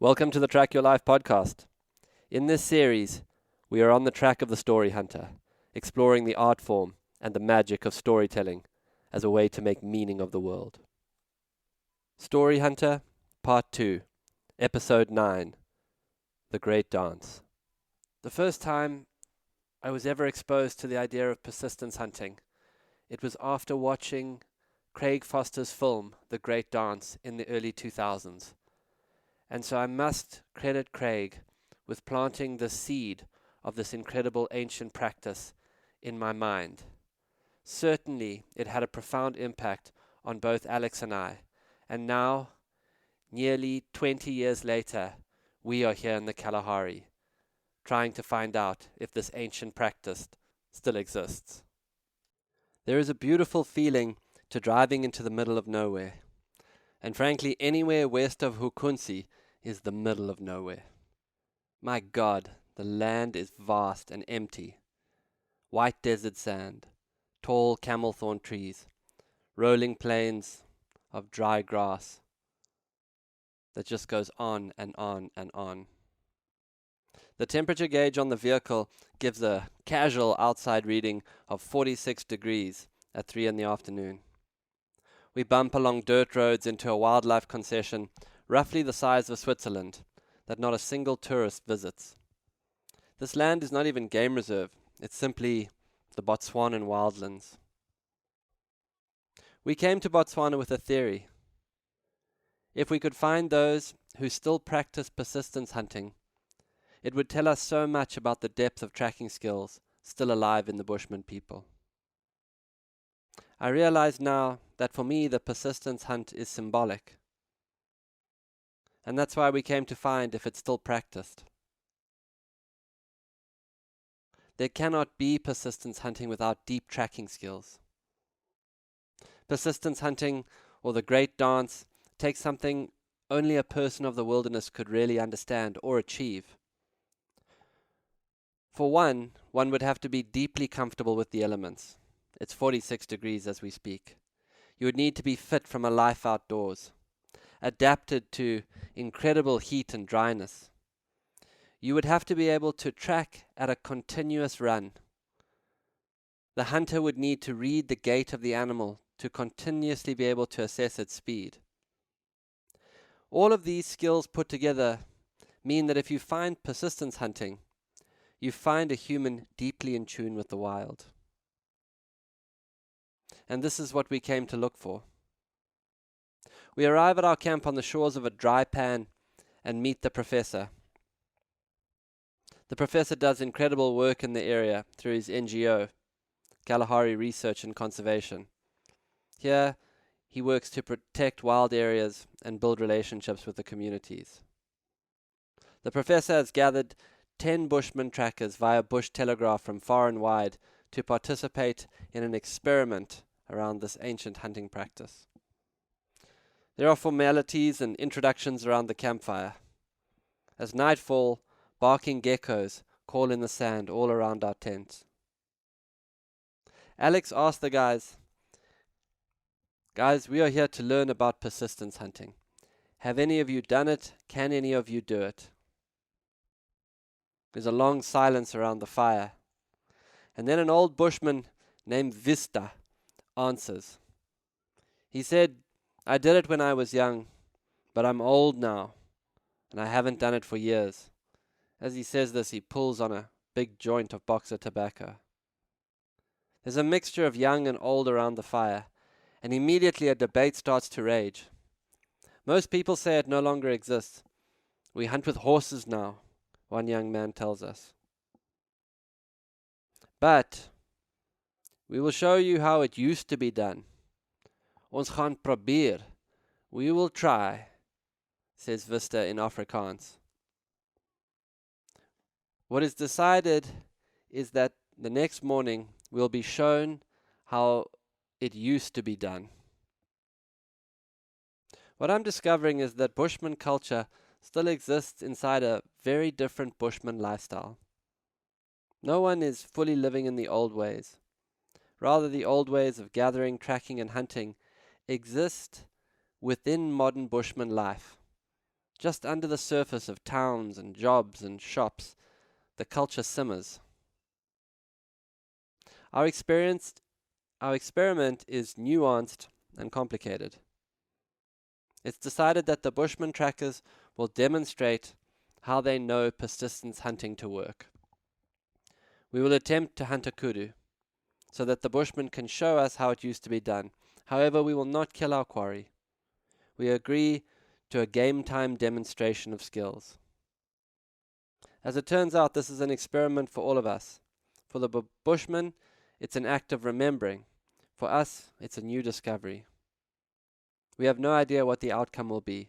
Welcome to the Track Your Life podcast. In this series, we are on the track of the story hunter, exploring the art form and the magic of storytelling as a way to make meaning of the world. Story Hunter, Part 2, Episode 9, The Great Dance. The first time I was ever exposed to the idea of persistence hunting, it was after watching Craig Foster's film, The Great Dance, in the early 2000s. And so I must credit Craig with planting the seed of this incredible ancient practice in my mind. Certainly, it had a profound impact on both Alex and I. And now, nearly 20 years later, we are here in the Kalahari, trying to find out if this ancient practice still exists. There is a beautiful feeling to driving into the middle of nowhere. And frankly, anywhere west of Hukunsi is the middle of nowhere. My God, the land is vast and empty. White desert sand, tall camel thorn trees, rolling plains of dry grass that just goes on and on and on. The temperature gauge on the vehicle gives a casual outside reading of 46 degrees at 3 in the afternoon. We bump along dirt roads into a wildlife concession roughly the size of Switzerland that not a single tourist visits. This land is not even game reserve, it's simply the Botswanan wildlands. We came to Botswana with a theory. If we could find those who still practice persistence hunting, it would tell us so much about the depth of tracking skills still alive in the Bushmen people. I realize now that for me the persistence hunt is symbolic. And that's why we came to find if it's still practiced. There cannot be persistence hunting without deep tracking skills. Persistence hunting, or the great dance, takes something only a person of the wilderness could really understand or achieve. For one would have to be deeply comfortable with the elements. It's 46 degrees as we speak. You would need to be fit from a life outdoors, adapted to incredible heat and dryness. You would have to be able to track at a continuous run. The hunter would need to read the gait of the animal to continuously be able to assess its speed. All of these skills put together mean that if you find persistence hunting, you find a human deeply in tune with the wild. And this is what we came to look for. We arrive at our camp on the shores of a dry pan and meet the professor. The professor does incredible work in the area through his NGO, Kalahari Research and Conservation. Here, he works to protect wild areas and build relationships with the communities. The professor has gathered 10 Bushmen trackers via bush telegraph from far and wide to participate in an experiment around this ancient hunting practice. There are formalities and introductions around the campfire. As nightfall, barking geckos call in the sand all around our tent. Alex asked the guys, we are here to learn about persistence hunting. Have any of you done it? Can any of you do it? There's a long silence around the fire. And then an old bushman named Vista answers. He said, I did it when I was young, but I'm old now, and I haven't done it for years. As he says this, he pulls on a big joint of boxer tobacco. There's a mixture of young and old around the fire, and immediately a debate starts to rage. Most people say it no longer exists. We hunt with horses now, one young man tells us. But we will show you how it used to be done. Ons gaan probeer. We will try, says Vista in Afrikaans. What is decided is that the next morning we'll be shown how it used to be done. What I'm discovering is that Bushman culture still exists inside a very different Bushman lifestyle. No one is fully living in the old ways. Rather, the old ways of gathering, tracking, and hunting exist within modern Bushman life, Just under the surface of towns and jobs and shops, the culture simmers. Our experiment is nuanced and complicated. It's decided that the Bushman trackers will demonstrate how they know persistence hunting to work. We will attempt to hunt a kudu, so that the Bushmen can show us how it used to be done. However, we will not kill our quarry. We agree to a game time demonstration of skills. As it turns out, this is an experiment for all of us. For the Bushmen, it's an act of remembering. For us, it's a new discovery. We have no idea what the outcome will be.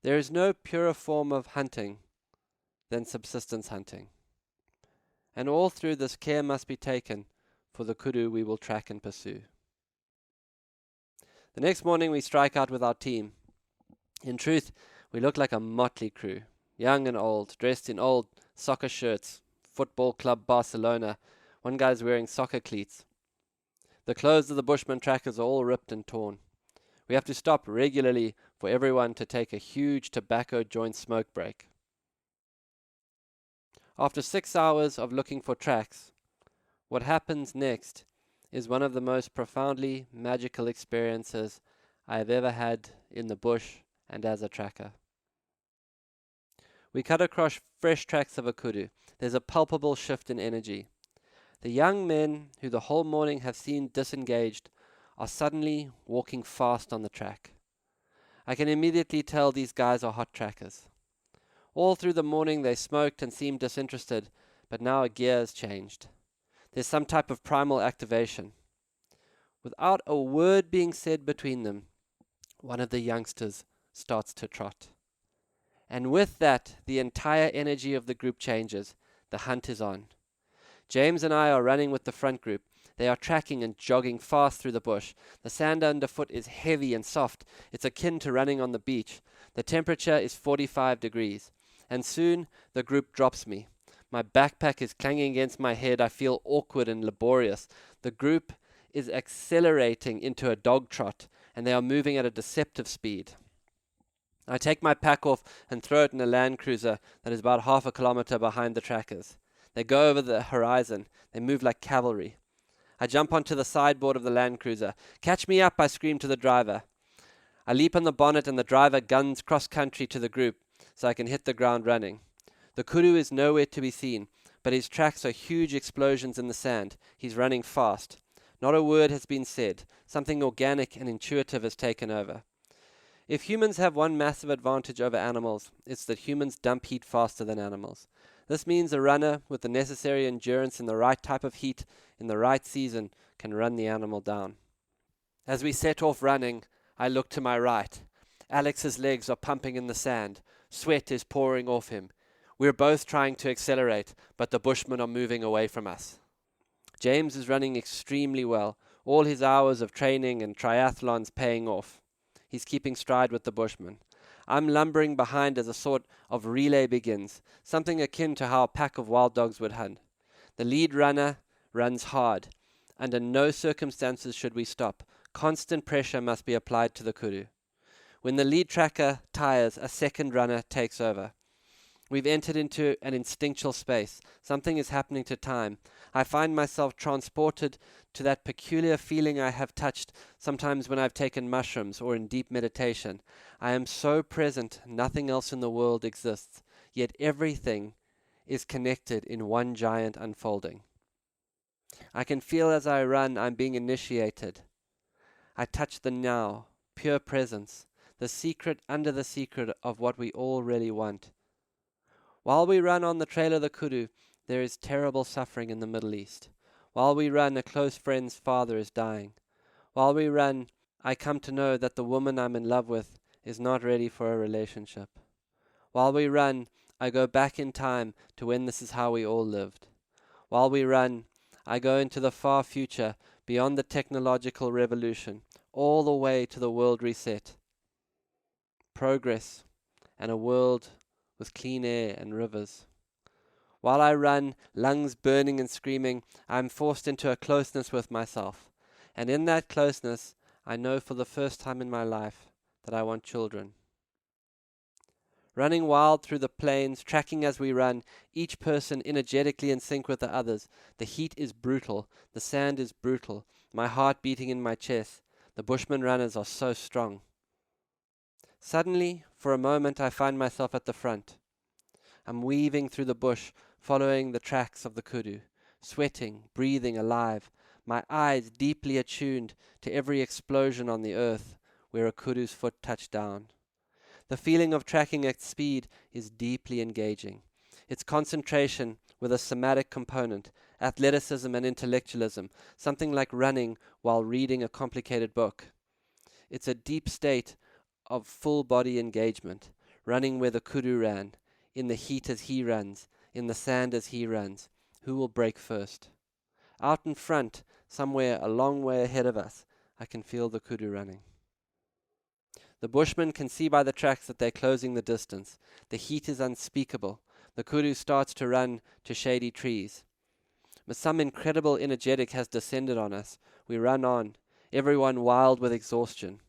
There is no purer form of hunting than subsistence hunting. And all through this, care must be taken for the kudu we will track and pursue. The next morning we strike out with our team. In truth, we look like a motley crew, young and old, dressed in old soccer shirts, football club Barcelona. One guy's wearing soccer cleats. The clothes of the Bushman trackers are all ripped and torn. We have to stop regularly for everyone to take a huge tobacco joint smoke break. After 6 hours of looking for tracks, what happens next is one of the most profoundly magical experiences I have ever had in the bush and as a tracker. We cut across fresh tracks of a kudu. There's a palpable shift in energy. The young men who the whole morning have seemed disengaged are suddenly walking fast on the track. I can immediately tell these guys are hot trackers. All through the morning they smoked and seemed disinterested, but now a gear has changed. There's some type of primal activation. Without a word being said between them, one of the youngsters starts to trot. And with that, the entire energy of the group changes. The hunt is on. James and I are running with the front group. They are tracking and jogging fast through the bush. The sand underfoot is heavy and soft. It's akin to running on the beach. The temperature is 45 degrees. And soon the group drops me. My backpack is clanging against my head. I feel awkward and laborious. The group is accelerating into a dog trot, and they are moving at a deceptive speed. I take my pack off and throw it in a Land Cruiser that is about half a kilometer behind the trackers. They go over the horizon. They move like cavalry. I jump onto the sideboard of the Land Cruiser. "Catch me up," I scream to the driver. I leap on the bonnet and the driver guns cross-country to the group so I can hit the ground running. The kudu is nowhere to be seen, but his tracks are huge explosions in the sand. He's running fast. Not a word has been said. Something organic and intuitive has taken over. If humans have one massive advantage over animals, it's that humans dump heat faster than animals. This means a runner with the necessary endurance in the right type of heat in the right season can run the animal down. As we set off running, I look to my right. Alex's legs are pumping in the sand. Sweat is pouring off him. We're both trying to accelerate, but the Bushmen are moving away from us. James is running extremely well. All his hours of training and triathlons paying off. He's keeping stride with the Bushmen. I'm lumbering behind as a sort of relay begins, something akin to how a pack of wild dogs would hunt. The lead runner runs hard. Under no circumstances should we stop. Constant pressure must be applied to the kudu. When the lead tracker tires, a second runner takes over. We've entered into an instinctual space. Something is happening to time. I find myself transported to that peculiar feeling I have touched sometimes when I've taken mushrooms or in deep meditation. I am so present, nothing else in the world exists, yet everything is connected in one giant unfolding. I can feel as I run, I'm being initiated. I touch the now, pure presence, the secret under the secret of what we all really want. While we run on the trail of the kudu, there is terrible suffering in the Middle East. While we run, a close friend's father is dying. While we run, I come to know that the woman I'm in love with is not ready for a relationship. While we run, I go back in time to when this is how we all lived. While we run, I go into the far future, beyond the technological revolution, all the way to the world reset. Progress, and a world with clean air and rivers. While I run, lungs burning and screaming, I am forced into a closeness with myself. And in that closeness, I know for the first time in my life that I want children. running wild through the plains, tracking as we run, each person energetically in sync with the others. The heat is brutal, the sand is brutal, my heart beating in my chest. The Bushman runners are so strong. Suddenly, for a moment, I find myself at the front. I'm weaving through the bush, following the tracks of the kudu, sweating, breathing, alive, my eyes deeply attuned to every explosion on the earth where a kudu's foot touched down. The feeling of tracking at speed is deeply engaging. It's concentration with a somatic component, athleticism and intellectualism, something like running while reading a complicated book. It's a deep state of full body engagement, running where the kudu ran, in the heat as he runs, in the sand as he runs. Who will break first? Out in front, somewhere a long way ahead of us, I can feel the kudu running. The Bushmen can see by the tracks that they're closing the distance. The heat is unspeakable. The kudu starts to run to shady trees. But some incredible energetic has descended on us. We run on, everyone wild with exhaustion.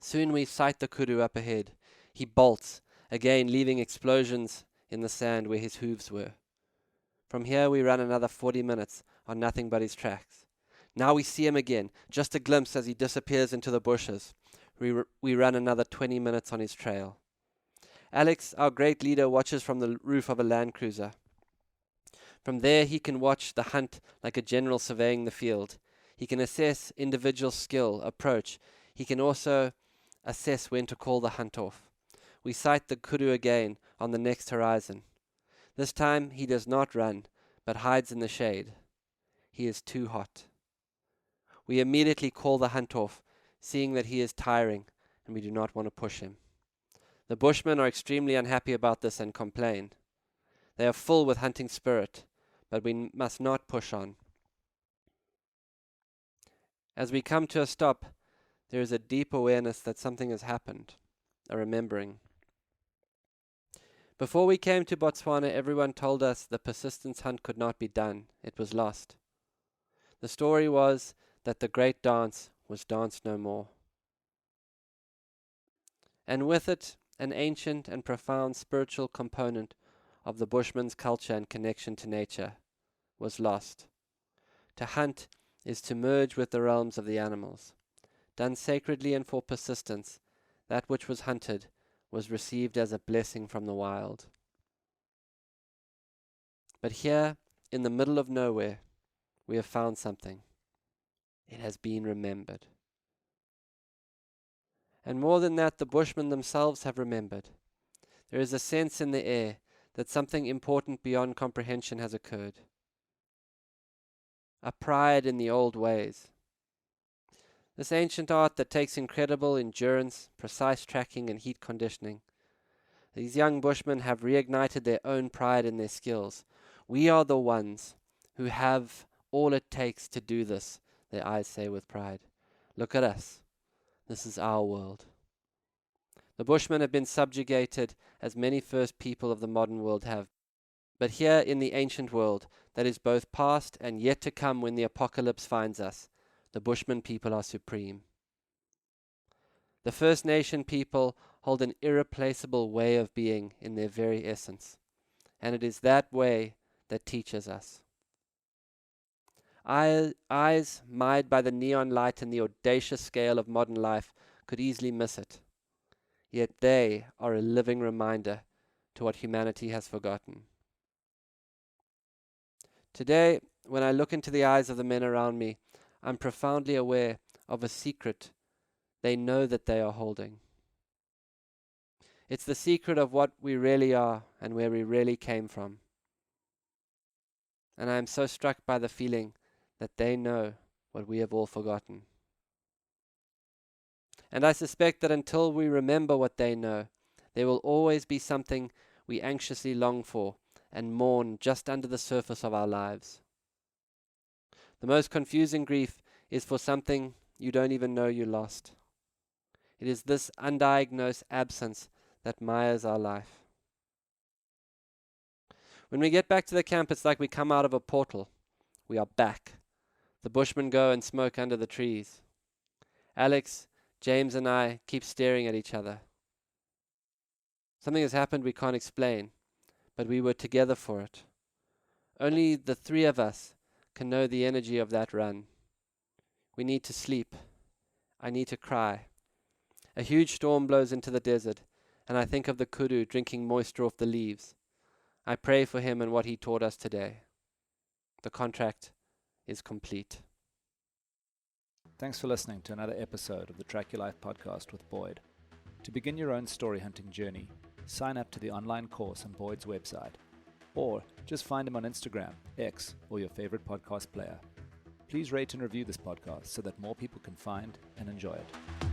Soon we sight the kudu up ahead. He bolts, again leaving explosions in the sand where his hooves were. From here we run another 40 minutes on nothing but his tracks. Now we see him again, just a glimpse as he disappears into the bushes. We run another 20 minutes on his trail. Alex, our great leader, watches from the roof of a Land Cruiser. From there he can watch the hunt like a general surveying the field. He can assess individual skill, approach. He can also assess when to call the hunt off. We sight the kudu again on the next horizon. This time he does not run, but hides in the shade. He is too hot. We immediately call the hunt off, seeing that he is tiring, and we do not want to push him. The Bushmen are extremely unhappy about this and complain. They are full with hunting spirit, but we must not push on. As we come to a stop, there is a deep awareness that something has happened, a remembering. Before we came to Botswana, everyone told us the persistence hunt could not be done. It was lost. The story was that the great dance was danced no more. And with it, an ancient and profound spiritual component of the Bushman's culture and connection to nature was lost. To hunt is to merge with the realms of the animals. Done sacredly and for persistence, that which was hunted was received as a blessing from the wild. But here, in the middle of nowhere, we have found something. It has been remembered. And more than that, the Bushmen themselves have remembered. There is a sense in the air that something important beyond comprehension has occurred. A pride in the old ways. This ancient art that takes incredible endurance, precise tracking, and heat conditioning. These young Bushmen have reignited their own pride in their skills. We are the ones who have all it takes to do this, their eyes say with pride. Look at us. This is our world. The Bushmen have been subjugated as many first people of the modern world have. But here in the ancient world, that is both past and yet to come when the apocalypse finds us, the Bushman people are supreme. The First Nation people hold an irreplaceable way of being in their very essence, and it is that way that teaches us. Eyes mired by the neon light and the audacious scale of modern life could easily miss it. Yet they are a living reminder to what humanity has forgotten. Today, when I look into the eyes of the men around me, I'm profoundly aware of a secret they know that they are holding. It's the secret of what we really are and where we really came from. And I am so struck by the feeling that they know what we have all forgotten. And I suspect that until we remember what they know, there will always be something we anxiously long for and mourn just under the surface of our lives. The most confusing grief is for something you don't even know you lost. It is this undiagnosed absence that mires our life. When we get back to the camp, it's like we come out of a portal. We are back. The Bushmen go and smoke under the trees. Alex, James and I keep staring at each other. Something has happened we can't explain, but we were together for it. Only the three of us can know the energy of that run. We need to sleep. I need to cry. A huge storm blows into the desert, and I think of the kudu drinking moisture off the leaves. I pray for him and what he taught us today. The contract is complete. Thanks for listening to another episode of the Track Your Life podcast with Boyd. To begin your own story hunting journey, sign up to the online course on Boyd's website, or just find him on Instagram, X, or your favorite podcast player. Please rate and review this podcast so that more people can find and enjoy it.